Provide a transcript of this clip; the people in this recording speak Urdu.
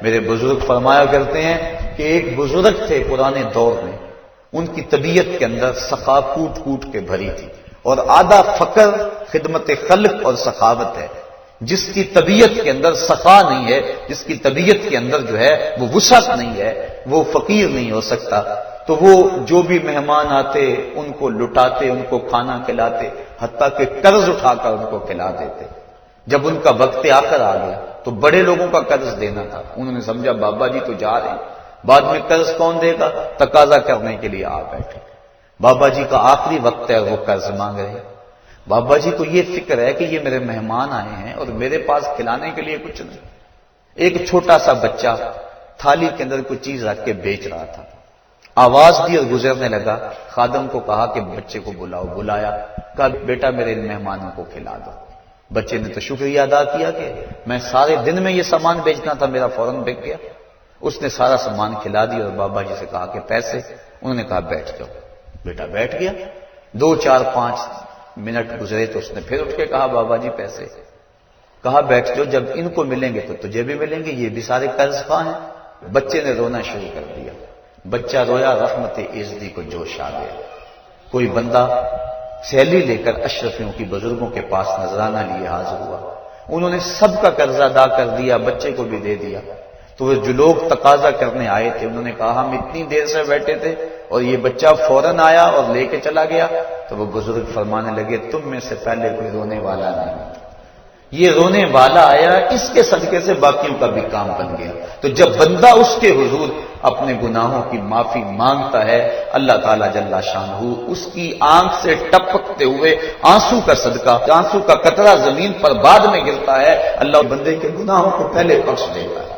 میرے بزرگ فرمایا کرتے ہیں کہ ایک بزرگ تھے پرانے دور میں، ان کی طبیعت کے اندر سخا کوٹ کوٹ کے بھری تھی، اور آدھا فقر خدمت خلق اور سخاوت ہے۔ جس کی طبیعت کے اندر سخا نہیں ہے، جس کی طبیعت کے اندر جو ہے وہ وسعت نہیں ہے، وہ فقیر نہیں ہو سکتا، تو وہ جو بھی مہمان آتے ان کو لٹاتے، ان کو کھانا کھلاتے، حتیٰ کہ قرض اٹھا کر ان کو کھلا دیتے۔ جب ان کا وقت آخر آ گیا تو بڑے لوگوں کا قرض دینا تھا، انہوں نے سمجھا بابا جی تو جا رہے ہیں، بعد میں قرض کون دے گا، تقاضا کرنے کے لیے آ بیٹھے۔ بابا جی کا آخری وقت ہے، وہ قرض مانگ رہے ہیں۔ بابا جی کو یہ فکر ہے کہ یہ میرے مہمان آئے ہیں اور میرے پاس کھلانے کے لیے کچھ نہیں۔ ایک چھوٹا سا بچہ تھالی کے اندر کوئی چیز رکھ کے بیچ رہا تھا، آواز دی اور گزرنے لگا۔ خادم کو کہا کہ بچے کو بلاؤ، بلایا، کہا بیٹا میرے ان مہمانوں کو کھلا دو۔ بچے نے تو شکریہ ادا کیا کہ میں سارے دن میں یہ سامان بیچنا تھا، میرا فوراً بک گیا۔ اس نے سارا سامان کھلا دیا اور بابا جی سے کہا کہ پیسے، انہوں نے کہا بیٹھ جاؤ۔ بیٹا بیٹھ گیا۔ 2 4 5 منٹ گزرے تو اس نے پھر اٹھ کے کہا بابا جی پیسے، کہا بیٹھ جاؤ، جب ان کو ملیں گے تو تجھے بھی ملیں گے، یہ بھی سارے قرض خواہ ہیں۔ بچے نے رونا شروع کر دیا، بچہ رویا، رحمت عزتی کو جوش آ گیا۔ کوئی بندہ سیلی لے کر اشرفیوں کی بزرگوں کے پاس نذرانہ لیے حاضر ہوا، انہوں نے سب کا قرض ادا کر دیا، بچے کو بھی دے دیا۔ تو وہ جو لوگ تقاضا کرنے آئے تھے انہوں نے کہا ہم اتنی دیر سے بیٹھے تھے اور یہ بچہ فوراً آیا اور لے کے چلا گیا۔ تو وہ بزرگ فرمانے لگے تم میں سے پہلے کوئی رونے والا نہیں، یہ رونے والا آیا، اس کے صدقے سے باقیوں کا بھی کام بن گیا۔ تو جب بندہ اس کے حضور اپنے گناہوں کی معافی مانگتا ہے، اللہ تعالیٰ جل شانہ اس کی آنکھ سے ٹپکتے ہوئے آنسو کا صدقہ، آنسو کا قطرہ زمین پر بعد میں گرتا ہے، اللہ بندے کے گناہوں کو پہلے بخش دیتا ہے۔